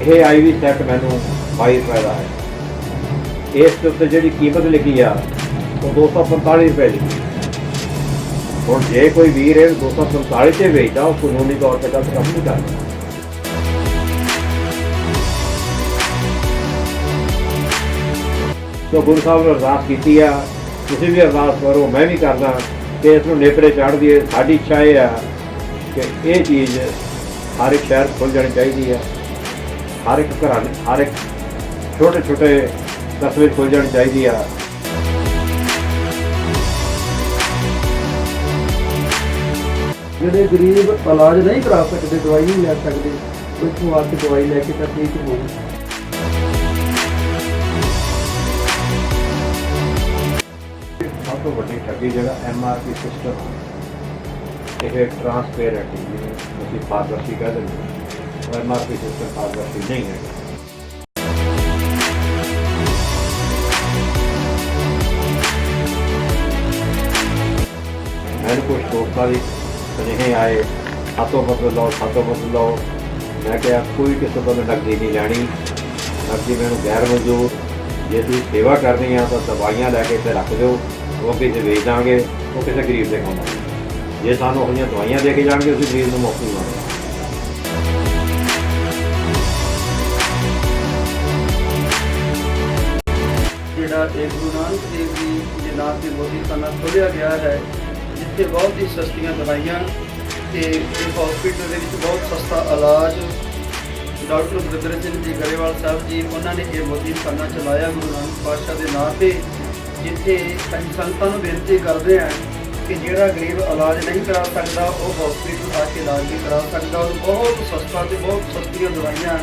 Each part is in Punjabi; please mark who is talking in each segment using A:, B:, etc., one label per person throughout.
A: ये IV सैट मैनू 22 रुपए का है। इस उत्ते जी कीमत लिखी आ वो 245 रुपए लिखी। और जे कोई वीर है 245 से बेचता वो कानूनी तौर पर गलत काम नहीं करता। तो गुरु साहब ने अरदास की है, तुसीं भी अरदास करो, मैं भी करदा कि इसनूं नेपरे चढ़ दिए। साडी इच्छा यह है कि ये चीज़ हर एक शहर खुल जानी चाहिए है, हर एक घर, हर एक छोटे छोटे कस्बे खुल जानी चाहिए है।
B: ਜਿਹੜੇ गरीब इलाज नहीं करा सकते, दवाई नहीं ले सकते, ਉੱਥੋਂ ਆ ਕੇ दवाई लैके ਤਾਂ ठीक हो।
A: सब तो वड्डी ठगी जगह MRP सिस्टम ये ट्रांसपेरेंट जिन्हें ਅਸੀਂ पारदर्शी कह देंगे, और MRP सिस्टम पारदर्शी नहीं है। मैंने कुछ दोस्तों की सुनेहे आए, हाथों बदल लो, हाथों बदल लो। मैं क्या कोई किसी को नकदी नहीं लैनी, नकदी मैंने गैर मंजूर। जे तुम सेवा करनी है तो दवाइयाँ लैके इतने रख दो, वो किसी बेच देंगे, वो किसी गरीब के खाना। जे सानू ओहियां दवाइयाँ दे के जाएंगे उस गरीब को मुफ्त नहीं मांगे।
B: ਜਿਹੜਾ ਗੁਰੂ ਨਾਨਕ ਦੇਵ ਜੀ ਦੇ ਨਾਮ ਤੇ ਮੋਦੀਖਾਨਾ ਖੋਲ੍ਹਿਆ ਗਿਆ ਹੈ, ਜਿੱਥੇ ਬਹੁਤ ਹੀ ਸਸਤੀਆਂ ਦਵਾਈਆਂ ਤੇ ਇਸ ਹਸਪੀਟਲ ਦੇ ਵਿੱਚ ਬਹੁਤ ਸਸਤਾ ਇਲਾਜ। ਡਾਕਟਰ ਬਰਿੰਦਰ ਸਿੰਘ ਜੀ ਗਰੇਵਾਲ ਸਾਹਿਬ ਜੀ ਉਹਨਾਂ ਨੇ ਇਹ ਮੋਦੀਖਾਨਾ ਚਲਾਇਆ ਗੁਰੂ ਨਾਨਕ ਪਾਤਸ਼ਾਹ ਦੇ ਨਾਂ ਤੇ, ਜਿੱਥੇ ਅਸੀਂ ਸੰਗਤਾਂ ਨੂੰ ਬੇਨਤੀ ਕਰਦੇ ਹਾਂ ਕਿ ਜਿਹੜਾ ਗਰੀਬ ਇਲਾਜ ਨਹੀਂ ਕਰਾ ਸਕਦਾ ਉਹ ਹਸਪੀਟਲ ਆ ਕੇ ਇਲਾਜ ਵੀ ਕਰਾ ਸਕਦਾ। ਉਹਨੂੰ ਬਹੁਤ ਸਸਤਾ ਤੇ ਬਹੁਤ ਸਸਤੀਆਂ ਦਵਾਈਆਂ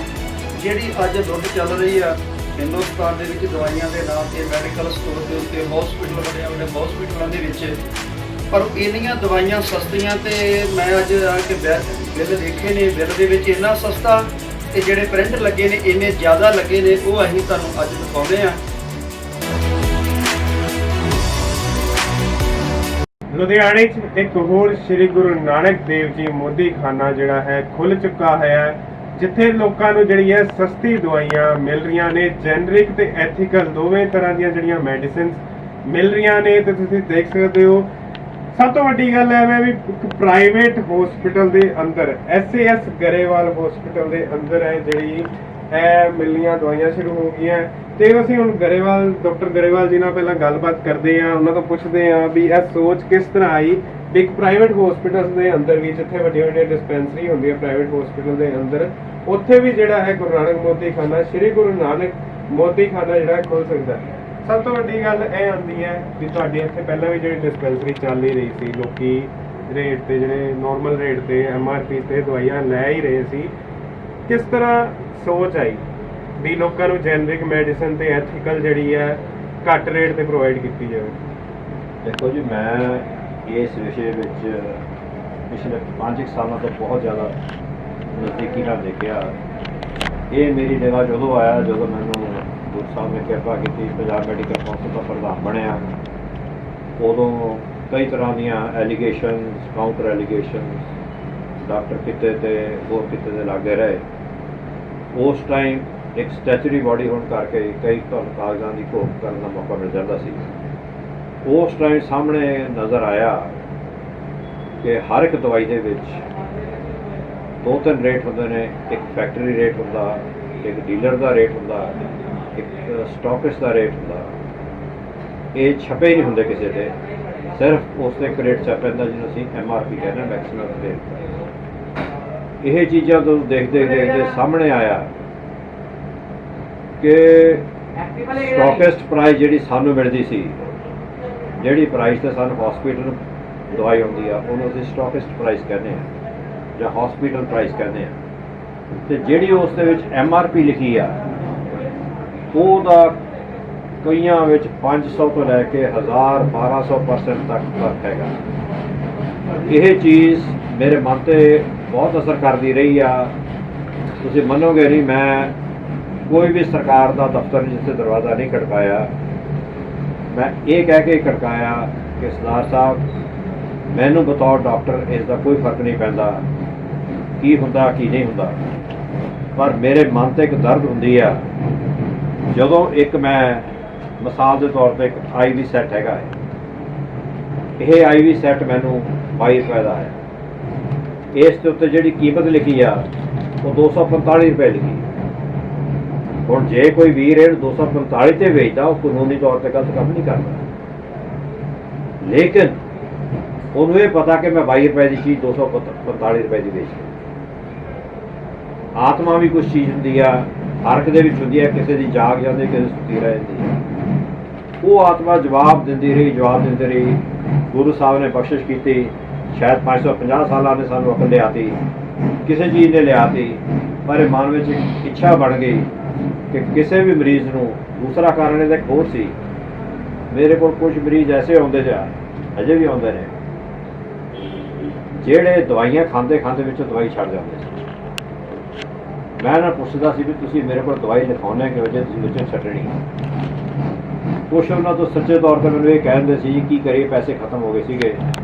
B: ਜਿਹੜੀ ਅੱਜ ਲੁੱਟ ਚੱਲ ਰਹੀ ਆ ਹਿੰਦੁਸਤਾਨ ਦੇ ਵਿੱਚ ਦਵਾਈਆਂ ਦੇ ਨਾਮ ਤੇ ਮੈਡੀਕਲ ਸਟੋਰ ਦੇ ਉੱਤੇ ਹਸਪੀਟਲ ਬਣੇ ਹੋਏ ਹਸਪੀਟਲਾਂ ਦੇ ਵਿੱਚ, ਪਰ ਇੰਨੀਆਂ ਦਵਾਈਆਂ ਸਸਤੀਆਂ। ਤੇ ਮੈਂ ਅੱਜ ਆ ਕੇ ਬਿੱਲ ਦੇਖੇ ਨੇ, ਬਿੱਲ ਦੇ ਵਿੱਚ ਇੰਨਾ ਸਸਤਾ ਤੇ ਜਿਹੜੇ ਪ੍ਰਿੰਟ ਲੱਗੇ ਨੇ ਇੰਨੇ ਜ਼ਿਆਦਾ ਲੱਗੇ ਨੇ, ਉਹ ਅਸੀਂ ਤੁਹਾਨੂੰ ਅੱਜ ਦਿਖਾਉਂਦੇ ਹਾਂ।
C: ਲੁਧਿਆਣੇ 'ਚ ਇੱਕ ਹੋਰ ਸ੍ਰੀ ਗੁਰੂ ਨਾਨਕ ਦੇਵ ਜੀ ਮੋਦੀਖਾਨਾ ਜਿਹੜਾ ਹੈ ਖੁੱਲ੍ਹ ਚੁੱਕਾ ਹੈ, ਜਿੱਥੇ ਲੋਕਾਂ ਨੂੰ ਜਿਹੜੀ ਹੈ ਸਸਤੀ ਦਵਾਈਆਂ ਮਿਲ ਰਹੀਆਂ ਨੇ। ਜੈਨਰਿਕ ਤੇ ਐਥੀਕਲ ਦੋਵੇਂ ਤਰ੍ਹਾਂ ਦੀਆਂ ਜਿਹੜੀਆਂ ਮੈਡੀਸਿਨਸ ਮਿਲ ਰਹੀਆਂ ਨੇ। ਤੇ ਤੁਸੀਂ ਦੇਖ ਸਕਦੇ ਹੋ ਸਭ ਤੋਂ ਵੱਡੀ ਗੱਲ ਹੈ ਵੀ ਇੱਕ ਪ੍ਰਾਈਵੇਟ ਹਸਪੀਟਲ ਦੇ ਅੰਦਰ SAS ਗਰੇਵਾਲ ਹਸਪੀਟਲ ਦੇ ਅੰਦਰ ਹੈ ਜਿਹੜੀ ਇਹ ਮਿਲਣੀਆਂ ਦਵਾਈਆਂ ਸ਼ੁਰੂ ਹੋ ਗਈਆਂ। ਤੇ ਅਸੀਂ ਹੁਣ ਗਰੇਵਾਲ ਡਾਕਟਰ ਗਰੇਵਾਲ ਜੀ ਨਾਲ ਪਹਿਲਾਂ ਗੱਲਬਾਤ ਕਰਦੇ ਹਾਂ, ਉਹਨਾਂ ਤੋਂ ਪੁੱਛਦੇ ਹਾਂ ਵੀ ਇਹ ਸੋਚ ਕਿਸ ਤਰ੍ਹਾਂ ਆਈ ਵੀ ਇੱਕ ਪ੍ਰਾਈਵੇਟ ਹਸਪੀਟਲ ਦੇ ਅੰਦਰ ਵੀ, ਜਿੱਥੇ ਵੱਡੀਆਂ ਵੱਡੀਆਂ ਡਿਸਪੈਂਸਰੀ ਹੁੰਦੀ ਹੈ ਪ੍ਰਾਈਵੇਟ ਹਸਪੀਟਲ ਦੇ ਅੰਦਰ, ਉੱਥੇ ਵੀ ਜਿਹੜਾ ਹੈ ਗੁਰੂ ਨਾਨਕ ਮੋਦੀਖਾਨਾ, ਸ੍ਰੀ ਗੁਰੂ ਨਾਨਕ ਮੋਦੀਖਾਨਾ ਜਿਹੜਾ ਖੁੱਲ੍ਹ ਸਕਦਾ ਹੈ। ਸਭ ਤੋਂ ਵੱਡੀ ਗੱਲ ਇਹ ਆਉਂਦੀ ਹੈ ਵੀ ਤੁਹਾਡੇ ਇੱਥੇ ਪਹਿਲਾਂ ਵੀ ਜਿਹੜੀ ਡਿਸਪੈਂਸਰੀ ਚੱਲ ਹੀ ਰਹੀ ਸੀ, ਲੋਕੀ ਰੇਟ ਤੇ ਜਿਹੜੇ ਨੋਰਮਲ ਰੇਟ ਤੇ MRP ਤੇ ਦਵਾਈਆਂ ਲੈ ਹੀ ਰਹੇ ਸੀ। ਕਿਸ ਤਰ੍ਹਾਂ ਸੋਚ ਆਈ ਵੀ ਲੋਕਾਂ ਨੂੰ ਜੈਨਰਿਕ ਮੈਡੀਸਨ ਤੇ ਐਥੀਕਲ ਜਿਹੜੀ ਹੈ ਘੱਟ ਰੇਟ ਤੇ ਪ੍ਰੋਵਾਈਡ ਕੀਤੀ ਜਾਵੇ?
A: देखो जी, मैं इस विषय में पिछले 5 सालों तो बहुत ज़्यादा नज़दीकी नाल देखिया। ये मेरी निगाह जो आया जो मैंने गुरु साहब ने कृपा की पंजाब मैडिकल कौंसल का प्रधान बनया, उदों कई तरह दियाँ एलीगेशनस, काउंटर एलीगेशनस डॉक्टर किते ते होर किते दे लागे रहे। उस टाइम एक स्टैचुरी बॉडी होने करके कई कागजां की घोख करने का मौका मिल जाता सी। उस टाइम सामने नज़र आया कि हर एक दवाई के 2-3 रेट होंदे ने। एक फैक्ट्री रेट होंदा, एक डीलर का रेट होंदा, एक स्टॉकिस्ट का रेट होंदा। ये छपे ही नहीं होंदे किसी से, सिर्फ उस एक रेट छप पैंदा जिन्होंने असीं MRP कहने, मैक्सिमम रेट। यह चीज़ां तो देखते देखते सामने आया कि स्टॉकिस्ट प्राइस जी सानू मिलती सी, जी प्राइस तो सानू हॉस्पिटल दवाई आती है उन्होंने असीं स्टॉकिस्ट प्राइस कहने या हॉस्पिटल प्राइस कहने। तो जी उस MRP लिखी आ वो कई 500 तो लैके 1000-1200% तक फर्क हैगा। यह चीज़ मेरे मन से बहुत असर करती रही आ। तुसीं मनोगे नहीं, मैं कोई भी सरकार का दफ्तर जिससे दरवाज़ा नहीं खड़काया। मैं ये कह के खड़काया कि सरदार साहब मैनू बतौर डॉक्टर इसका कोई फर्क नहीं पैंदा की हुंदा की नहीं हुंदा। ਪਰ ਮੇਰੇ ਮਨ ਤੇ ਇੱਕ ਦਰਦ ਹੁੰਦੀ ਆ ਜਦੋਂ ਇੱਕ ਮੈਂ ਮਿਸਾਲ ਦੇ ਤੌਰ ਤੇ ਇੱਕ IV ਸੈੱਟ ਹੈਗਾ ਹੈ, ਇਹ IV ਸੈੱਟ ਮੈਨੂੰ 22 ਰੁਪਏ ਦਾ ਹੈ। ਇਸ ਦੇ ਉੱਤੇ ਜਿਹੜੀ ਕੀਮਤ ਲਿਖੀ ਆ ਉਹ 245 ਰੁਪਏ ਲਿਖੀ। ਹੁਣ ਜੇ ਕੋਈ ਵੀਰ ਇਹਨੂੰ 245 ਤੇ ਵੇਚਦਾ ਉਹ ਕਾਨੂੰਨੀ ਤੌਰ ਤੇ ਗਲਤ ਕੰਮ ਨਹੀਂ ਕਰਦਾ, ਲੇਕਿਨ ਉਹਨੂੰ ਇਹ ਪਤਾ ਕਿ ਮੈਂ 22 ਰੁਪਏ ਦੀ ਚੀਜ਼ 245 ਰੁਪਏ ਦੀ ਵੇਚੀ। ਆਤਮਾ ਵੀ ਕੁਛ ਚੀਜ਼ ਹੁੰਦੀ ਆ, ਹਰਕ ਦੇ ਵਿੱਚ ਹੁੰਦੀ ਹੈ, ਕਿਸੇ ਦੀ ਜਾਗ ਜਾਂਦੀ, ਕਿਸੇ ਦੀ ਸੁੱਤੀ ਰਹਿ ਜਾਂਦੀ ਹੈ। ਉਹ ਆਤਮਾ ਜਵਾਬ ਦਿੰਦੀ ਰਹੀ। ਗੁਰੂ ਸਾਹਿਬ ਨੇ ਬਖਸ਼ਿਸ਼ ਕੀਤੀ, ਸ਼ਾਇਦ 550 ਸਾਲਾਂ ਨੇ ਸਾਨੂੰ ਅਕਲ ਲਿਆਤੀ, ਕਿਸੇ ਚੀਜ਼ ਨੇ ਲਿਆਤੀ, ਪਰ ਇਹ ਮਨ ਵਿੱਚ ਇੱਛਾ ਬਣ ਗਈ ਕਿ ਕਿਸੇ ਵੀ ਮਰੀਜ਼ ਨੂੰ ਦੂਸਰਾ ਕਾਰਨ ਇਹਦਾ ਇੱਕ ਹੋਰ ਸੀ। ਮੇਰੇ ਕੋਲ ਕੁਝ ਮਰੀਜ਼ ਐਸੇ ਆਉਂਦੇ ਜਾਂ ਅਜੇ ਵੀ ਆਉਂਦੇ ਨੇ ਜਿਹੜੇ ਦਵਾਈਆਂ ਖਾਂਦੇ ਵਿੱਚੋਂ ਦਵਾਈ ਛੱਡ ਜਾਂਦੇ ਸੀ। ਮੈਂ ਇਹਨਾਂ ਪੁੱਛਦਾ ਸੀ ਵੀ ਤੁਸੀਂ ਮੇਰੇ ਕੋਲ ਦਵਾਈ ਲਿਖਾਉਂਦੇ ਕਿ ਵਜ੍ਹਾ ਤੁਸੀਂ ਵਿੱਚੋਂ ਛੱਡਣੀ। ਕੁਛ ਉਹਨਾਂ ਤੋਂ ਸੱਚੇ ਤੌਰ 'ਤੇ ਮੈਨੂੰ ਇਹ ਕਹਿੰਦੇ ਸੀ ਕੀ ਕਰੀਏ, ਪੈਸੇ ਖਤਮ ਹੋ ਗਏ ਸੀਗੇ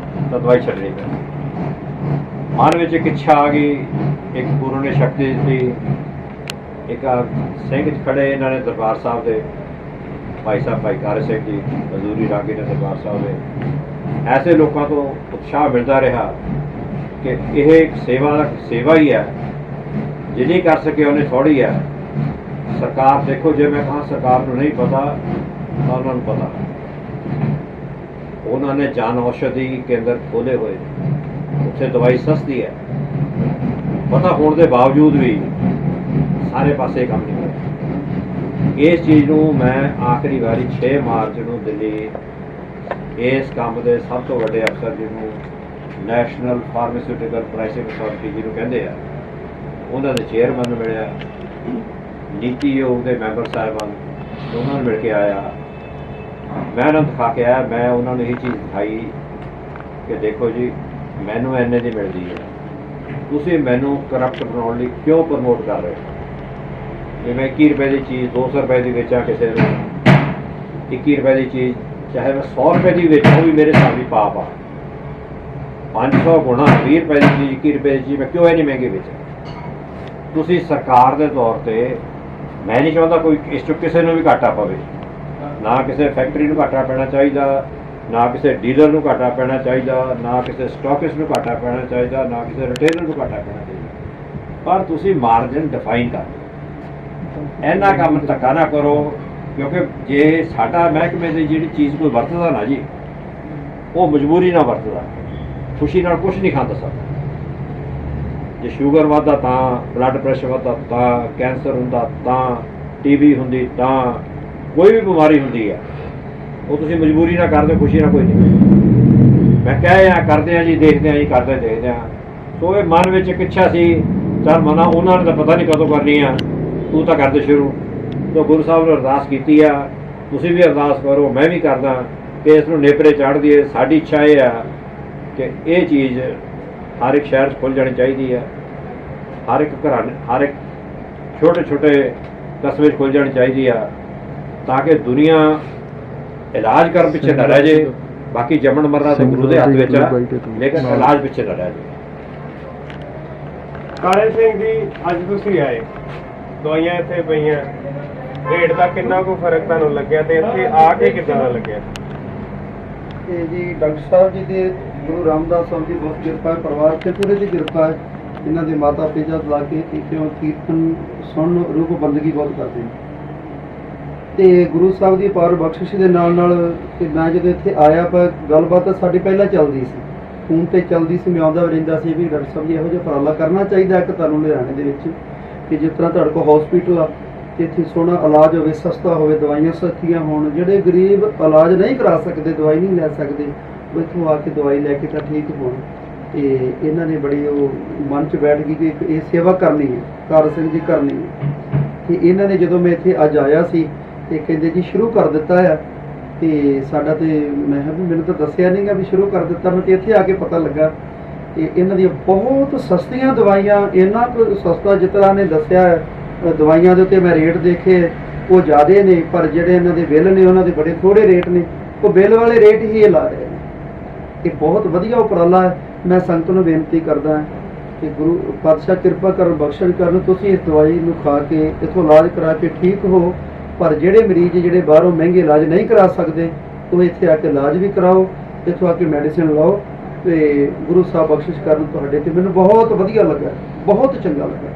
A: ਤਾਂ ਦਵਾਈ ਛੱਡਣੀ ਪਈ। ਮਨ ਵਿੱਚ ਇੱਕ ਇੱਛਾ ਆ ਗਈ, ਇੱਕ ਗੁਰੂ ਨੇ ਸ਼ਕਤੀ ਦਿੱਤੀ। ਇੱਕ ਸਿੰਘ 'ਚ ਖੜੇ ਇਹਨਾਂ ਨੇ ਦਰਬਾਰ ਸਾਹਿਬ ਦੇ ਭਾਈ ਸਾਹਿਬ ਭਾਈ ਕਾਰੇ ਸਿੰਘ ਜੀ, ਹਜ਼ੂਰੀ ਰਾਗੀ ਨੇ ਦਰਬਾਰ ਸਾਹਿਬ ਦੇ, ਐਸੇ ਲੋਕਾਂ ਤੋਂ ਉਤਸ਼ਾਹ ਮਿਲਦਾ ਰਿਹਾ ਕਿ ਇਹ ਇੱਕ ਸੇਵਾ ਹੀ ਹੈ, ਜਿੰਨੀ ਕਰ ਸਕੇ ਉਹਨੇ ਥੋੜ੍ਹੀ ਹੈ। ਸਰਕਾਰ ਦੇਖੋ, ਜੇ ਮੈਂ ਕਹਾਂ ਸਰਕਾਰ ਨੂੰ ਨਹੀਂ ਪਤਾ ਤਾਂ ਉਹਨਾਂ ਨੂੰ ਪਤਾ। ਉਹਨਾਂ ਨੇ ਜਨ ਔਸ਼ਧੀ ਕੇਂਦਰ ਖੋਲ੍ਹੇ ਹੋਏ, ਉੱਥੇ ਦਵਾਈ ਸਸਤੀ ਹੈ। ਪਤਾ ਹੋਣ ਦੇ ਬਾਵਜੂਦ ਵੀ ਸਾਰੇ ਪਾਸੇ ਕੰਮ ਨਹੀਂ ਹੋਇਆ। ਇਸ ਚੀਜ਼ ਨੂੰ ਮੈਂ ਆਖਰੀ ਵਾਰੀ 6 ਮਾਰਚ ਨੂੰ ਦਿੱਲੀ ਇਸ ਕੰਮ ਦੇ ਸਭ ਤੋਂ ਵੱਡੇ ਅਫਸਰ ਜਿਹਨੂੰ ਨੈਸ਼ਨਲ ਫਾਰਮਾਸਿਊਟੀਕਲ ਪ੍ਰਾਈਸਿੰਗ ਅਥਾਰਟੀ ਜਿਹਨੂੰ ਕਹਿੰਦੇ ਆ, ਉਹਨਾਂ ਦੇ ਚੇਅਰਮੈਨ ਨੂੰ ਮਿਲਿਆ, ਨੀਤੀ ਆਯੋਗ ਦੇ ਮੈਂਬਰ ਸਾਹਿਬਾਨ ਉਹਨਾਂ ਨੂੰ ਮਿਲ ਕੇ ਆਇਆ। ਮੈਂ ਉਹਨਾਂ ਨੂੰ ਦਿਖਾ ਕੇ ਆਇਆ। ਮੈਂ ਉਹਨਾਂ ਨੂੰ ਇਹ ਚੀਜ਼ ਦਿਖਾਈ ਕਿ ਦੇਖੋ ਜੀ, ਮੈਨੂੰ ਇੰਨੇ ਦੀ ਮਿਲਦੀ ਹੈ, ਤੁਸੀਂ ਮੈਨੂੰ ਕਰਪਟ ਬਣਾਉਣ ਲਈ ਕਿਉਂ ਪ੍ਰਮੋਟ ਕਰ ਰਹੇ ਹੋ? ਜੇ ਮੈਂ 21 ਰੁਪਏ ਦੀ ਚੀਜ਼ 200 ਰੁਪਏ ਦੀ ਵੇਚਾਂ ਕਿਸੇ ਨੂੰ, 21 ਰੁਪਏ ਦੀ ਚੀਜ਼ ਚਾਹੇ ਮੈਂ 100 ਰੁਪਏ ਦੀ ਵੇਚਾਂ, ਉਹ ਵੀ ਮੇਰੇ ਸਾਹਮਣੇ ਪਾਪ ਆ। 500 ਗੁਣਾ 20 ਰੁਪਏ ਦੀ ਚੀਜ਼ 21 ਰੁਪਏ ਦੀ ਚੀਜ਼ ਮੈਂ ਕਿਉਂ ਇੰਨੀ ਮਹਿੰਗੀ ਵੇਚਾਂ? ਤੁਸੀਂ ਸਰਕਾਰ ਦੇ ਤੌਰ ਤੇ, ਮੈਂ ਨਹੀਂ ਚਾਹੁੰਦਾ ਕੋਈ ਇਸ 'ਚੋਂ ਕਿਸੇ ਨੂੰ ਵੀ ਘਾਟਾ ਪਵੇ, ਨਾ ਕਿਸੇ ਫੈਕਟਰੀ ਨੂੰ ਘਾਟਾ ਪੈਣਾ ਚਾਹੀਦਾ, ਨਾ ਕਿਸੇ ਡੀਲਰ ਨੂੰ ਘਾਟਾ ਪੈਣਾ ਚਾਹੀਦਾ, ਨਾ ਕਿਸੇ ਸਟਾਕਿਸਟ ਨੂੰ ਘਾਟਾ ਪੈਣਾ ਚਾਹੀਦਾ, ਨਾ ਕਿਸੇ ਰਿਟੇਲਰ ਨੂੰ ਘਾਟਾ ਪੈਣਾ ਚਾਹੀਦਾ। ਪਰ ਤੁਸੀਂ ਮਾਰਜਨ ਡਿਫਾਈਨ ਕਰ, ਇੰਨਾ ਕੰਮ ਧੱਕਾ ਨਾ ਕਰੋ, ਕਿਉਂਕਿ ਜੇ ਸਾਡਾ ਮਹਿਕਮੇ ਦੀ ਜਿਹੜੀ ਚੀਜ਼ ਕੋਈ ਵਰਤਦਾ ਨਾ ਜੀ, ਉਹ ਮਜਬੂਰੀ ਨਾਲ ਵਰਤਦਾ, ਖੁਸ਼ੀ ਨਾਲ ਕੁਛ ਨਹੀਂ ਖਾਂਦਾ ਸਕਦਾ। ਜੇ ਸ਼ੂਗਰ ਵੱਧਦਾ ਤਾਂ, ਬਲੱਡ ਪ੍ਰੈਸ਼ਰ ਵੱਧਦਾ ਤਾਂ, ਕੈਂਸਰ ਹੁੰਦਾ ਤਾਂ, TB ਹੁੰਦੀ ਤਾਂ, ਕੋਈ ਵੀ ਬਿਮਾਰੀ ਹੁੰਦੀ ਹੈ, ਉਹ ਤੁਸੀਂ ਮਜਬੂਰੀ ਨਾਲ ਕਰਦੇ, ਖੁਸ਼ੀ ਨਾਲ ਕੋਈ ਨਹੀਂ। ਮੈਂ ਕਹਿ ਕਰਦੇ ਹਾਂ ਜੀ, ਦੇਖਦੇ ਹਾਂ ਜੀ, ਕਰਦੇ ਦੇਖਦੇ ਹਾਂ। ਸੋ ਇਹ ਮਨ ਵਿੱਚ ਇੱਕ ਇੱਛਾ ਸੀ, ਚੱਲ ਮਨਾ ਉਹਨਾਂ ਨੇ ਤਾਂ ਪਤਾ ਨਹੀਂ ਕਦੋਂ ਕਰਨੀ ਆ, ਤੂੰ ਤਾਂ ਕਰਦੇ ਸ਼ੁਰੂ। ਤਾਂ ਗੁਰੂ ਸਾਹਿਬ ਨੇ ਅਰਦਾਸ ਕੀਤੀ ਆ, ਤੁਸੀਂ ਵੀ ਅਰਦਾਸ ਕਰੋ, ਮੈਂ ਵੀ ਕਰਦਾ ਕਿ ਇਸ ਨੂੰ ਨੇਪਰੇ ਚਾੜ੍ਹ ਦਈਏ। ਸਾਡੀ ਇੱਛਾ ਇਹ ਆ ਕਿ ਇਹ ਚੀਜ਼ ਹਰ ਇੱਕ ਸ਼ਹਿਰ 'ਚ ਖੁੱਲ੍ਹ ਜਾਣੀ ਚਾਹੀਦੀ ਹੈ, ਹਰ ਇੱਕ ਘਰਾਣੇ, ਹਰ ਇੱਕ ਛੋਟੇ ਛੋਟੇ ਕਸਬੇ 'ਚ ਖੁੱਲ੍ਹ ਜਾਣੀ ਚਾਹੀਦੀ ਆ, ਤਾਂ ਕਿ ਦੁਨੀਆ ਇਲਾਜ ਕਰਨ ਪਿੱਛੇ ਨਾ ਰਹਿ ਜੇ। ਬਾਕੀ ਜੰਮਣ ਮਰਨਾ ਤਾਂ ਗੁਰੂ ਦੇ ਹੱਥ ਵਿੱਚ ਆ, ਲੇਕਿਨ ਇਲਾਜ ਪਿੱਛੇ ਨਾ ਰਹਿ ਜੇ।
C: ਕਾਲੇ ਸਿੰਘ ਜੀ, ਅੱਜ ਤੁਸੀਂ ਆਏ, ਦਵਾਈਆਂ ਇੱਥੇ ਪਈਆਂ, ਰੇਟ ਦਾ ਕਿੰਨਾ ਕੁ ਫਰਕ ਤੁਹਾਨੂੰ ਲੱਗਿਆ ਤੇ ਇੱਥੇ ਆ ਕੇ ਕਿੱਦਾਂ ਦਾ ਲੱਗਿਆ?
B: ਇਹ ਜੀ ਡਾਕਟਰ ਸਾਹਿਬ ਜੀ ਦੇ, ਗੁਰੂ ਰਾਮਦਾਸ ਸਾਹਿਬ ਦੀ ਬਹੁਤ ਕਿਰਪਾ ਹੈ, ਪਰਿਵਾਰ ਤੇ ਪੂਰੇ ਦੀ ਕਿਰਪਾ ਹੈ। ਇਹਨਾਂ ਦੇ ਮਾਤਾ ਪਿਤਾ ਲਾ ਕੇ ਕਿਉਂ ਕੀਰਤਨ ਸੁਣਨ, ਰੂਪ ਬੰਦਗੀ ਬਹੁਤ ਕਰਦੇ ਨੇ, ਤੇ ਗੁਰੂ ਸਾਹਿਬ ਦੀ ਪਾਰ ਬਖਸ਼ਿਸ਼ ਦੇ ਨਾਲ ਤੇ ਮੈਂ ਜਦੋਂ ਇੱਥੇ ਆਇਆ, ਪਰ ਗੱਲਬਾਤ ਸਾਡੀ ਪਹਿਲਾਂ ਚੱਲਦੀ ਸੀ, ਫੋਨ ਤੇ ਚੱਲਦੀ ਸੀ, ਮੈਂ ਆਉਂਦਾ ਰਹਿੰਦਾ ਸੀ ਵੀ ਡਾਕਟਰ ਸਾਹਿਬ ਜੀ ਇਹੋ ਜਿਹਾ ਉਪਰਾਲਾ ਕਰਨਾ ਚਾਹੀਦਾ ਇੱਕ ਤੁਹਾਨੂੰ ਲੁਧਿਆਣੇ ਦੇ ਵਿੱਚ, ਕਿ ਜਿਸ ਤਰ੍ਹਾਂ ਤੁਹਾਡੇ ਕੋਲ ਹਸਪੀਟਲ ਆ, ਇੱਥੇ ਸੋਹਣਾ ਇਲਾਜ ਹੋਵੇ, ਸਸਤਾ ਹੋਵੇ, ਦਵਾਈਆਂ ਸਸਤੀਆਂ ਹੋਣ। ਜਿਹੜੇ ਗਰੀਬ ਇਲਾਜ ਨਹੀਂ ਕਰਾ ਸਕਦੇ, ਦਵਾਈ ਨਹੀਂ ਲੈ ਸਕਦੇ, ਉਹ ਇੱਥੋਂ ਆ ਕੇ ਦਵਾਈ ਲੈ ਕੇ ਤਾਂ ਠੀਕ ਹੋਣ। ਤੇ ਇਹਨਾਂ ਨੇ ਬੜੀ ਉਹ ਮਨ 'ਚ ਬੈਠ ਗਈ ਕਿ ਇਹ ਸੇਵਾ ਕਰਨੀ ਹੈ, ਕਾਰ ਸਿੰਘ ਜੀ ਕਰਨੀ ਹੈ। ਤੇ ਇਹਨਾਂ ਨੇ ਜਦੋਂ ਮੈਂ ਇੱਥੇ ਅੱਜ ਆਇਆ ਸੀ ਤੇ ਕਹਿੰਦੇ ਜੀ ਸ਼ੁਰੂ ਕਰ ਦਿੱਤਾ ਆ, ਤੇ ਸਾਡਾ ਤੇ ਮੈਂ ਕਿਹਾ ਵੀ ਮੈਨੂੰ ਤਾਂ ਦੱਸਿਆ ਨਹੀਂ ਗਾ ਵੀ ਸ਼ੁਰੂ ਕਰ ਦਿੱਤਾ। ਮੈਂ ਤੇ ਇੱਥੇ ਆ ਕੇ ਪਤਾ ਲੱਗਾ ਤੇ ਇਹਨਾਂ ਦੀਆਂ ਬਹੁਤ ਸਸਤੀਆਂ ਦਵਾਈਆਂ, ਇੰਨਾ ਕੁ ਸਸਤਾ ਜਿਸ ਤਰ੍ਹਾਂ ਨੇ ਦੱਸਿਆ। ਦਵਾਈਆਂ ਦੇ ਉੱਤੇ ਮੈਂ ਰੇਟ ਦੇਖੇ, ਉਹ ਜ਼ਿਆਦੇ ਨੇ, ਪਰ ਜਿਹੜੇ ਇਹਨਾਂ ਦੇ ਬਿੱਲ ਨੇ ਉਹਨਾਂ ਦੇ ਬੜੇ ਥੋੜ੍ਹੇ ਰੇਟ ਨੇ, ਉਹ ਬਿੱਲ ਵਾਲੇ ਰੇਟ ਹੀ ਇਹ ਲਾ ਰਹੇ ਨੇ। ਇਹ ਬਹੁਤ ਵਧੀਆ ਉਪਰਾਲਾ ਹੈ। ਮੈਂ ਸੰਗਤ ਨੂੰ ਬੇਨਤੀ ਕਰਦਾ ਕਿ ਗੁਰੂ ਪਾਤਸ਼ਾਹ ਕਿਰਪਾ ਕਰਨ, ਬਖਸ਼ਣ ਕਰਨ, ਤੁਸੀਂ ਇਸ ਦਵਾਈ ਨੂੰ ਖਾ ਕੇ ਇੱਥੋਂ ਇਲਾਜ ਕਰਾ ਕੇ ਠੀਕ ਹੋ। ਪਰ ਜਿਹੜੇ ਮਰੀਜ਼ ਜਿਹੜੇ ਬਾਹਰੋਂ ਮਹਿੰਗੇ ਇਲਾਜ ਨਹੀਂ ਕਰਾ ਸਕਦੇ, ਉਹ ਇੱਥੇ ਆ ਕੇ ਇਲਾਜ ਵੀ ਕਰਾਓ, ਇੱਥੋਂ ਆ ਕੇ ਮੈਡੀਸਿਨ ਲਓ, ਤੇ ਗੁਰੂ ਸਾਹਿਬ ਬਖਸ਼ਿਸ਼ ਕਰਨ ਤੁਹਾਡੇ ਤੇ। ਮੈਨੂੰ ਬਹੁਤ ਵਧੀਆ ਲੱਗਾ, ਬਹੁਤ ਚੰਗਾ ਲੱਗਾ।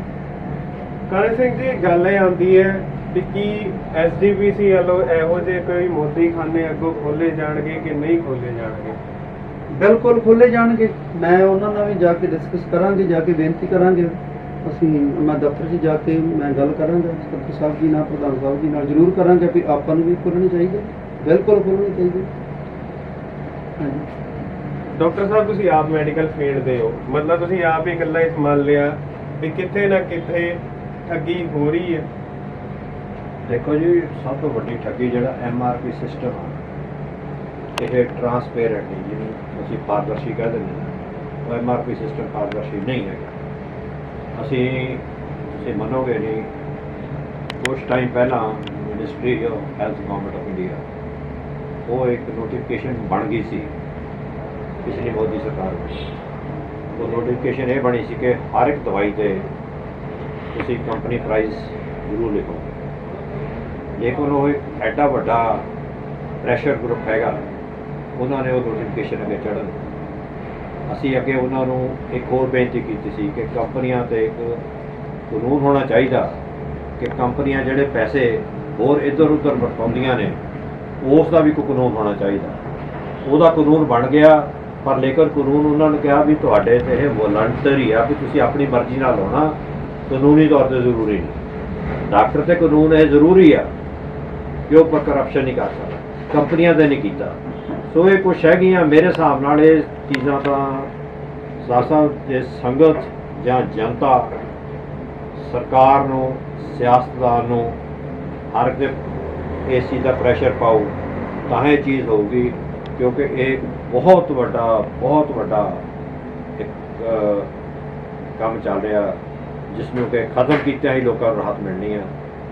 C: ਕਾਲੇ ਸਿੰਘ ਜੀ, ਗੱਲ ਇਹ ਆਉਂਦੀ ਹੈ ਕਿ ਕੀ SGPC ਵੱਲੋਂ ਇਹੋ ਜਿਹੇ ਕੋਈ ਮੋਦੀਖਾਨੇ ਅੱਗੋਂ ਖੋਲੇ ਜਾਣਗੇ ਕਿ ਨਹੀਂ ਖੋਲੇ ਜਾਣਗੇ?
B: ਬਿਲਕੁਲ ਖੋਲ੍ਹੇ ਜਾਣਗੇ। ਮੈਂ ਉਹਨਾਂ ਨਾਲ ਵੀ ਜਾ ਕੇ ਡਿਸਕਸ ਕਰਾਂਗੇ, ਜਾ ਕੇ ਬੇਨਤੀ ਕਰਾਂਗੇ। ਮੈਂ ਦਫ਼ਤਰ 'ਚ ਜਾ ਕੇ ਮੈਂ ਗੱਲ ਕਰਾਂਗਾ ਸਕੱਤਰ ਸਾਹਿਬ ਜੀ ਨਾਲ, ਪ੍ਰਧਾਨ ਸਾਹਿਬ ਜੀ ਨਾਲ ਜ਼ਰੂਰ ਕਰਾਂਗੇ ਵੀ ਆਪਾਂ ਨੂੰ ਵੀ ਖੋਲ੍ਹਣੀ ਚਾਹੀਦੀ, ਬਿਲਕੁਲ ਖੋਲ੍ਹਣੀ ਚਾਹੀਦੀ। ਹਾਂਜੀ
C: ਡਾਕਟਰ ਸਾਹਿਬ, ਤੁਸੀਂ ਆਪ ਮੈਡੀਕਲ ਫੀਲਡ ਦੇ ਹੋ, ਮਤਲਬ ਤੁਸੀਂ ਆਪ ਹੀ ਇਕੱਲਾ ਇਸ ਮੰਨ ਲਿਆ ਵੀ ਕਿਤੇ ਨਾ ਕਿਤੇ ਠੱਗੀ ਹੋ ਰਹੀ ਹੈ।
A: ਦੇਖੋ ਜੀ, ਸਭ ਤੋਂ ਵੱਡੀ ਠੱਗੀ ਜਿਹੜਾ MRP ਸਿਸਟਮ ਆ, ਇਹ ਟਰਾਂਸਪੇਰੈਂਟ ਨਹੀਂ, ਜਿਹਨੂੰ ਅਸੀਂ ਪਾਰਦਰਸ਼ੀ ਕਹਿ ਦਿੰਦੇ ਹਾਂ, ਉਹ MRP ਸਿਸਟਮ ਪਾਰਦਰਸ਼ੀ ਨਹੀਂ ਹੈਗਾ। ਤੁਸੀਂ ਮੰਨੋਗੇ ਨਹੀਂ, ਕੁਛ ਟਾਈਮ ਪਹਿਲਾਂ ministry of health government of India, ਉਹ ਇੱਕ ਨੋਟੀਫਿਕੇਸ਼ਨ ਬਣ ਗਈ ਸੀ ਪਿਛਲੀ ਮੋਦੀ ਸਰਕਾਰ ਵਿੱਚ। ਉਹ ਨੋਟੀਫਿਕੇਸ਼ਨ ਇਹ ਬਣੀ ਸੀ ਕਿ ਹਰ ਇੱਕ ਦਵਾਈ 'ਤੇ ਤੁਸੀਂ ਕੰਪਨੀ ਪ੍ਰਾਈਸ ਜ਼ਰੂਰ ਲਿਖੋ। ਲੇਕਿਨ ਉਹ ਇੱਕ ਐਡਾ ਵੱਡਾ ਪ੍ਰੈਸ਼ਰ ਗਰੁੱਪ ਹੈਗਾ, ਉਹਨਾਂ ਨੇ ਉਹ ਨੋਟੀਫਿਕੇਸ਼ਨ ਅੱਗੇ ਚੜ੍ਹਨ। ਅਸੀਂ ਅੱਗੇ ਉਹਨਾਂ ਨੂੰ ਇੱਕ ਹੋਰ ਬੇਨਤੀ ਕੀਤੀ ਸੀ ਕਿ ਕੰਪਨੀਆਂ 'ਤੇ ਇੱਕ ਕਾਨੂੰਨ ਹੋਣਾ ਚਾਹੀਦਾ ਕਿ ਕੰਪਨੀਆਂ ਜਿਹੜੇ ਪੈਸੇ ਹੋਰ ਇੱਧਰ ਉੱਧਰ ਵਰਤਾਉਂਦੀਆਂ ਨੇ, ਉਸ ਦਾ ਵੀ ਕੋਈ ਕਾਨੂੰਨ ਹੋਣਾ ਚਾਹੀਦਾ। ਉਹਦਾ ਕਾਨੂੰਨ ਬਣ ਗਿਆ, ਪਰ ਲੇਕਿਨ ਕਾਨੂੰਨ ਉਹਨਾਂ ਨੇ ਕਿਹਾ ਵੀ ਤੁਹਾਡੇ 'ਤੇ ਇਹ ਵੋਲੰਟਰੀ ਆ, ਕਿ ਤੁਸੀਂ ਆਪਣੀ ਮਰਜ਼ੀ ਨਾਲ ਲਾਉਣਾ, ਕਾਨੂੰਨੀ ਤੌਰ 'ਤੇ ਜ਼ਰੂਰੀ ਨਹੀਂ। ਡਾਕਟਰ 'ਤੇ ਕਾਨੂੰਨ ਇਹ ਜ਼ਰੂਰੀ ਆ ਕਿ ਉਹ ਪਰ ਕਰਪਸ਼ਨ ਨਹੀਂ ਕਰ ਸਕਦਾ, ਕੰਪਨੀਆਂ 'ਤੇ ਨਹੀਂ ਕੀਤਾ। ਸੋ ਇਹ ਕੁਛ ਹੈਗੀਆਂ ਮੇਰੇ ਹਿਸਾਬ ਨਾਲ ਇਹ ਚੀਜ਼ਾਂ ਤਾਂ ਸਾਸਾਂ ਦੇ ਸੰਗਤ ਜਾਂ ਜਨਤਾ, ਸਰਕਾਰ ਨੂੰ, ਸਿਆਸਤਦਾਨ ਨੂੰ ਹਰ ਇੱਕ ਦੇ ਇਸ ਚੀਜ਼ ਦਾ ਪ੍ਰੈਸ਼ਰ ਪਾਓ ਤਾਂ ਇਹ ਚੀਜ਼ ਹੋਊਗੀ, ਕਿਉਂਕਿ ਇਹ ਬਹੁਤ ਵੱਡਾ ਇੱਕ ਕੰਮ ਚੱਲ ਰਿਹਾ, ਜਿਸ ਨੂੰ ਕਿ ਖਤਮ ਕੀਤਿਆਂ ਹੀ ਲੋਕਾਂ ਨੂੰ ਰਾਹਤ ਮਿਲਣੀ ਆ।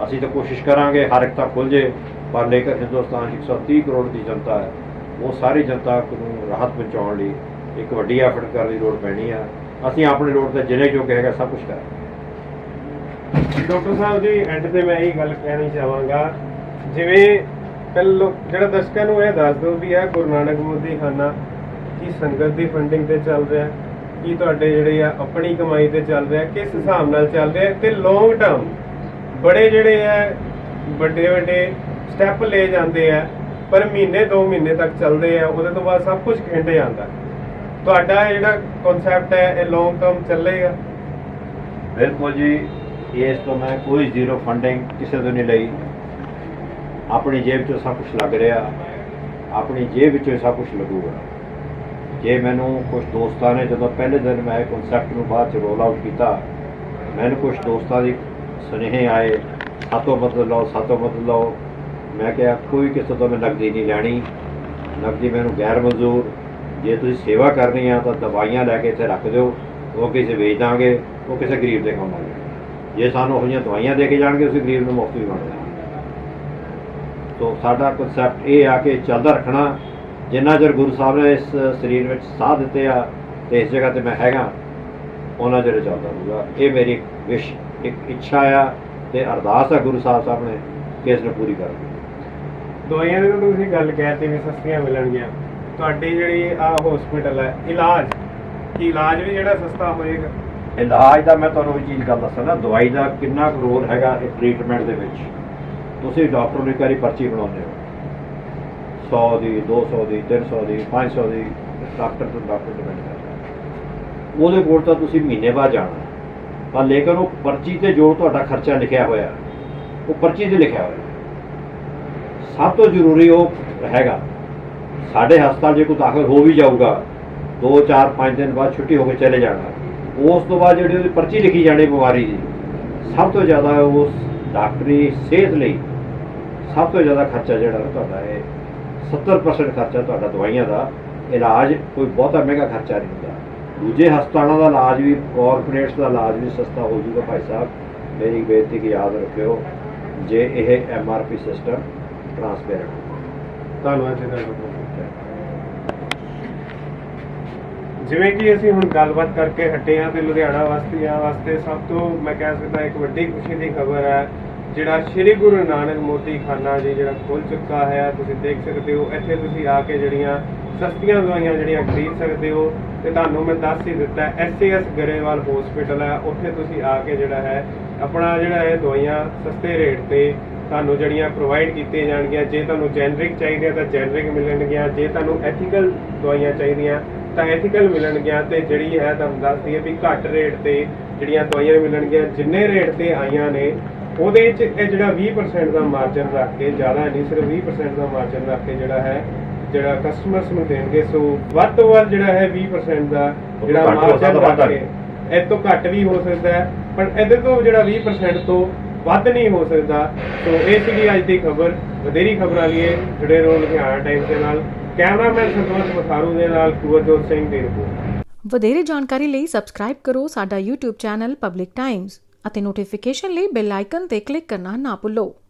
A: ਅਸੀਂ ਤਾਂ ਕੋਸ਼ਿਸ਼ ਕਰਾਂਗੇ ਹਰ ਇੱਕ ਤੱਕ ਖੁੱਲ੍ਹ ਜੇ, ਪਰ ਲੇਕਿਨ ਹਿੰਦੁਸਤਾਨ 130 ਕਰੋੜ ਦੀ ਜਨਤਾ ਹੈ, ਉਹ ਸਾਰੀ ਜਨਤਾ ਨੂੰ ਰਾਹਤ ਪਹੁੰਚਾਉਣ ਲਈ ਇੱਕ ਵੱਡੀ ਐਫਰਟ ਕਰਨ ਦੀ ਲੋੜ ਪੈਣੀ ਆ। ਅਸੀਂ ਆਪਣੇ ਲੋੜ 'ਤੇ ਜਿੰਨੇ ਜੋਗੇ ਹੈਗਾ ਸਭ ਕੁਛ ਕਰਾਂਗੇ।
C: ਡਾਕਟਰ ਸਾਹਿਬ ਜੀ, ਐਂਡ ਤੇ ਮੈਂ ਇਹੀ ਗੱਲ ਕਹਿਣੀ ਚਾਹਾਂਗਾ, ਜਿਵੇਂ ਪਹਿਲਾਂ ਜਿਹੜਾ ਦਰਸ਼ਕਾਂ ਨੂੰ ਇਹ ਦੱਸ ਦਿਓ ਵੀ ਇਹ ਗੁਰੂ ਨਾਨਕ ਮੋਦੀਖਾਨਾ ਕੀ ਸੰਗਤ ਦੀ ਫੰਡਿੰਗ ਤੇ ਚੱਲ ਰਿਹਾ, ਕੀ ਤੁਹਾਡੇ ਜਿਹੜੇ ਆ ਆਪਣੀ ਕਮਾਈ ਤੇ ਚੱਲ ਰਿਹਾ, ਕਿਸ ਹਿਸਾਬ ਨਾਲ ਚੱਲ ਰਿਹਾ, ਤੇ ਲੌਂਗ ਟਰਮ ਬੜੇ ਜਿਹੜੇ ਆ ਵੱਡੇ ਸਟੈਪ ਲਏ ਜਾਂਦੇ ਆ, ਪਰ ਮਹੀਨੇ 2 ਮਹੀਨੇ ਤੱਕ ਚੱਲਦੇ ਆ, ਉਹਦੇ ਤੋਂ ਬਾਅਦ ਸਭ ਕੁਝ ਖਿੰਡ ਜਾਂਦਾ। ਤੁਹਾਡਾ ਜਿਹੜਾ ਕਨਸੈਪਟ ਹੈ ਇਹ ਲੌਂਗ ਟਰਮ ਚੱਲੇਗਾ?
A: ਬਿਲਕੁਲ ਜੀ, ਇਸ ਤੋਂ ਮੈਂ ਕੋਈ ਜ਼ੀਰੋ ਫੰਡਿੰਗ ਕਿਸੇ ਤੋਂ ਨਹੀਂ ਲਈ। ਆਪਣੀ ਜੇਬ 'ਚੋਂ ਸਭ ਕੁਛ ਲੱਗ ਰਿਹਾ, ਆਪਣੀ ਜੇਬ ਵਿੱਚੋਂ ਸਭ ਕੁਛ ਲੱਗੂਗਾ। ਜੇ ਮੈਨੂੰ ਕੁਝ ਦੋਸਤਾਂ ਨੇ, ਜਦੋਂ ਪਹਿਲੇ ਦਿਨ ਮੈਂ ਕਨਸੈਪਟ ਨੂੰ ਬਾਅਦ 'ਚ ਰੋਲ ਆਊਟ ਕੀਤਾ, ਮੈਨੂੰ ਕੁਝ ਦੋਸਤਾਂ ਦੀ ਸੁਨੇਹੇ ਆਏ, ਸਾਤੋਂ ਮਦਦ ਲਓ। ਮੈਂ ਕਿਹਾ ਕੋਈ ਕਿਸੇ ਤੋਂ ਮੈਂ ਨਕਦੀ ਨਹੀਂ ਲੈਣੀ, ਨਕਦੀ ਮੈਨੂੰ ਗੈਰ ਮਨਜ਼ੂਰ। ਜੇ ਤੁਸੀਂ ਸੇਵਾ ਕਰਨੀ ਆ ਤਾਂ ਦਵਾਈਆਂ ਲੈ ਕੇ ਇੱਥੇ ਰੱਖ ਦਿਓ, ਉਹ ਕਿਸੇ ਵੇਚ ਦਾਂਗੇ, ਉਹ ਕਿਸੇ ਗਰੀਬ ਦੇ ਕੰਮ ਆਉਣਗੇ। ਜੇ ਸਾਨੂੰ ਉਹ ਜਿਹੀਆਂ ਦਵਾਈਆਂ ਦੇ ਕੇ ਜਾਣਗੇ, ਅਸੀਂ ਗਰੀਬ ਨੂੰ ਮੁਫਤ ਵੀ ਵੰਡ ਦਾਂਗੇ। ਤੋ ਸਾਡਾ ਕਨਸੈਪਟ ਇਹ ਆ ਕਿ ਚੱਲਦਾ ਰੱਖਣਾ, ਜਿੰਨਾ ਚਿਰ ਗੁਰੂ ਸਾਹਿਬ ਨੇ ਇਸ ਸਰੀਰ ਵਿੱਚ ਸਾਹ ਦਿੱਤੇ ਆ ਤੇ ਇਸ ਜਗ੍ਹਾ 'ਤੇ ਮੈਂ ਹੈਗਾ, ਉਹਨਾਂ ਚਿਰ ਚੱਲਦਾ ਰਹੂਗਾ। ਇਹ ਮੇਰੀ ਵਿਸ਼, ਇੱਕ ਇੱਛਾ ਆ ਤੇ ਅਰਦਾਸ ਆ ਗੁਰੂ ਸਾਹਿਬ ਸਾਹਮਣੇ ਕਿ ਇਸ ਨੂੰ ਪੂਰੀ ਕਰ ਦਿਓ।
C: ਦਵਾਈਆਂ ਦੀ ਤਾਂ ਤੁਸੀਂ ਗੱਲ ਕਹਿਤੀ ਵੀ ਸਸਤੀਆਂ ਮਿਲਣਗੀਆਂ, ਤੁਹਾਡੀ ਜਿਹੜੀ ਹਸਪੀਟਲ ਹੈ, ਇਲਾਜ ਵੀ ਜਿਹੜਾ ਸਸਤਾ ਹੋਏਗਾ?
A: ਇਲਾਜ ਦਾ ਮੈਂ ਤੁਹਾਨੂੰ ਇਹ ਚੀਜ਼ ਗੱਲ ਦੱਸਾਂ ਨਾ, ਦਵਾਈ ਦਾ ਕਿੰਨਾ ਕੁ ਰੋਲ ਹੈਗਾ ਇਹ ਟ੍ਰੀਟਮੈਂਟ ਦੇ ਵਿੱਚ। ਤੁਸੀਂ ਡਾਕਟਰ ਨੂੰ ਇੱਕ ਵਾਰੀ ਪਰਚੀ ਬਣਾਉਂਦੇ ਹੋ 100 ਦੀ, 200 ਦੀ, 300 ਦੀ, 500 ਦੀ, ਡਾਕਟਰ ਤੋਂ ਡਾਕਟਰ ਡਿਪੈਂਡ ਕਰਦਾ। ਉਹਦੇ ਕੋਲ ਤਾਂ ਤੁਸੀਂ ਮਹੀਨੇ ਬਾਅਦ ਜਾਣਾ, ਪਰ ਲੇਕਿਨ ਉਹ ਪਰਚੀ 'ਤੇ ਜੋ ਤੁਹਾਡਾ ਖਰਚਾ ਲਿਖਿਆ ਹੋਇਆ, ਉਹ ਪਰਚੀ 'ਤੇ ਲਿਖਿਆ ਹੋਇਆ। ਸਭ ਤੋਂ ਜ਼ਰੂਰੀ ਉਹ ਹੈਗਾ, ਸਾਡੇ ਹਸਪਤਾਲ ਜੇ ਕੋਈ ਦਾਖਲ ਹੋ ਵੀ ਜਾਊਗਾ, 2, 4, 5 ਦਿਨ ਬਾਅਦ ਛੁੱਟੀ ਹੋ ਕੇ ਚਲੇ ਜਾਣਾ। ਉਸ ਤੋਂ ਬਾਅਦ ਜਿਹੜੀ ਉਹਦੀ ਪਰਚੀ ਲਿਖੀ ਜਾਣੀ ਬਿਮਾਰੀ ਦੀ, ਸਭ ਤੋਂ ਜ਼ਿਆਦਾ ਉਸ ਡਾਕਟਰੀ ਸਿਹਤ ਲਈ ਸਭ ਤੋਂ ਜ਼ਿਆਦਾ ਖਰਚਾ ਜਿਹੜਾ ਤੁਹਾਡਾ ਹੈ 70% ਖਰਚਾ ਤੁਹਾਡਾ ਦਵਾਈਆਂ ਦਾ। ਇਲਾਜ ਕੋਈ ਬਹੁਤਾ ਮਹਿੰਗਾ ਖਰਚਾ ਨਹੀਂ ਹੁੰਦਾ। ਦੂਜੇ ਹਸਪਤਾਲਾਂ ਦਾ ਇਲਾਜ ਵੀ, ਕਾਰਪੋਰੇਟਸ ਦਾ ਇਲਾਜ ਵੀ ਸਸਤਾ ਹੋ ਜੂਗਾ। ਭਾਈ ਸਾਹਿਬ, ਮੇਰੀ ਬੇਨਤੀ ਕਿ ਯਾਦ ਰੱਖਿਓ, ਜੇ ਇਹ MRP ਸਿਸਟਮ ਟਰਾਂਸਪੇਰੈਂਟ।
C: ਧੰਨਵਾਦ ਜੀ ਤੁਹਾਡਾ। ਜਿਵੇਂ ਕਿ ਅਸੀਂ ਹੁਣ ਗੱਲਬਾਤ ਕਰਕੇ ਹਟੇ ਹਾਂ ਤੇ ਲੁਧਿਆਣਾ ਵਾਸੀਆਂ ਵਾਸਤੇ ਸਭ ਤੋਂ ਮੈਂ ਕਹਿ ਸਕਦਾ ਇੱਕ ਵੱਡੀ ਖੁਸ਼ੀ ਦੀ ਖਬਰ ਹੈ, ਜਿਹੜਾ ਸ਼੍ਰੀ ਗੁਰੂ ਨਾਨਕ ਮੋਦੀ ਖਾਨਾ ਜੀ ਜਿਹੜਾ ਖੁੱਲ ਚੁੱਕਾ ਹੈ। ਤੁਸੀਂ ਦੇਖ ਸਕਦੇ ਹੋ ਇੱਥੇ ਤੁਸੀਂ ਆ ਕੇ ਜਿਹੜੀਆਂ ਸਸਤੀਆਂ ਦਵਾਈਆਂ ਜਿਹੜੀਆਂ ਖਰੀਦ ਸਕਦੇ ਹੋ। ਤੇ ਤੁਹਾਨੂੰ ਮੈਂ ਦੱਸ ਹੀ ਦਿੱਤਾ SAS ਗਰੇਵਾਲ ਹਸਪੀਟਲ ਹੈ, ਉੱਥੇ ਤੁਸੀਂ ਆ ਕੇ ਜਿਹੜਾ ਹੈ ਆਪਣਾ ਜਿਹੜਾ ਹੈ ਦਵਾਈਆਂ ਸਸਤੇ ਰੇਟ ਤੇ ਤੁਹਾਨੂੰ ਜਿਹੜੀਆਂ ਪ੍ਰੋਵਾਈਡ ਕੀਤੀਆਂ ਜਾਣਗੀਆਂ। ਜੇ ਤੁਹਾਨੂੰ ਜੈਨਰਿਕ ਚਾਹੀਦੀਆਂ ਤਾਂ ਜੈਨਰਿਕ ਮਿਲਣਗੀਆਂ, ਜੇ ਤੁਹਾਨੂੰ ਐਥੀਕਲ ਦਵਾਈਆਂ ਚਾਹੀਦੀਆਂ ਤਾਂ ਐਥੀਕਲ ਮਿਲਣਗੀਆਂ। ਤੇ ਜਿਹੜੀ ਹੈ ਤੁਹਾਨੂੰ ਦੱਸਦੀ ਹੈ ਵੀ ਘੱਟ ਰੇਟ ਤੇ ਜਿਹੜੀਆਂ ਦਵਾਈਆਂ ਮਿਲਣਗੀਆਂ। ਜਿੰਨੇ ਰੇਟ ਤੇ ਆਈਆਂ ਨੇ ਉਹਦੇ 'ਚ ਇਹ ਜਿਹੜਾ 20% ਦਾ ਮਾਰਜਨ ਰੱਖ ਕੇ, ਜ਼ਿਆਦਾ ਨਹੀਂ ਸਿਰਫ 20% ਦਾ ਮਾਰਜਨ ਰੱਖ ਕੇ ਜਿਹੜਾ ਕਸਟਮਰਸ ਨੂੰ ਦੇਣਗੇ। ਸੋ ਵੱਧ ਤੋਂ ਵੱਧ ਜਿਹੜਾ ਹੈ 20% ਦਾ ਜਿਹੜਾ ਮਾਰਜਨ ਰੱਖ ਕੇ, ਇਹ ਤੋਂ ਘੱਟ ਵੀ ਹੋ ਸਕਦਾ ਹੈ ਪਰ ਇਹਦੇ ਤੋਂ ਜਿਹੜਾ 20% ਤੋਂ ਵੱਧ ਨਹੀਂ ਹੋ ਸਕਦਾ। ਸੋ ਇਹ ਸੀਗੀ ਅੱਜ ਦੀ ਖਬਰ। ਵਧੇਰੀ ਖਬਰਾਂ ਲਈ ਜੁੜੇ ਰਹੋ ਲੁਧਿਆਣਾ ਟਾਈਮਸ ਦੇ ਨਾਲ। ਕੈਮਰਾਮੈਨ ਸੰਤੋਸ਼ ਮਥਾਰੂ ਦੇ ਨਾਲ ਕੁਵਰਜੋਤ ਸਿੰਘ ਦੀ ਰਿਪੋਰਟ।
D: ਵਧੇਰੇ ਜਾਣਕਾਰੀ ਲਈ ਸਬਸਕ੍ਰਾਈਬ ਕਰੋ ਸਾਡਾ YouTube ਚੈਨਲ ਪਬਲਿਕ ਟਾਈਮਜ਼ ਅਤੇ ਨੋਟੀਫਿਕੇਸ਼ਨ ਲਈ ਬੈਲ ਆਈਕਨ ਤੇ ਕਲਿੱਕ ਕਰਨਾ ਨਾ ਭੁੱਲੋ।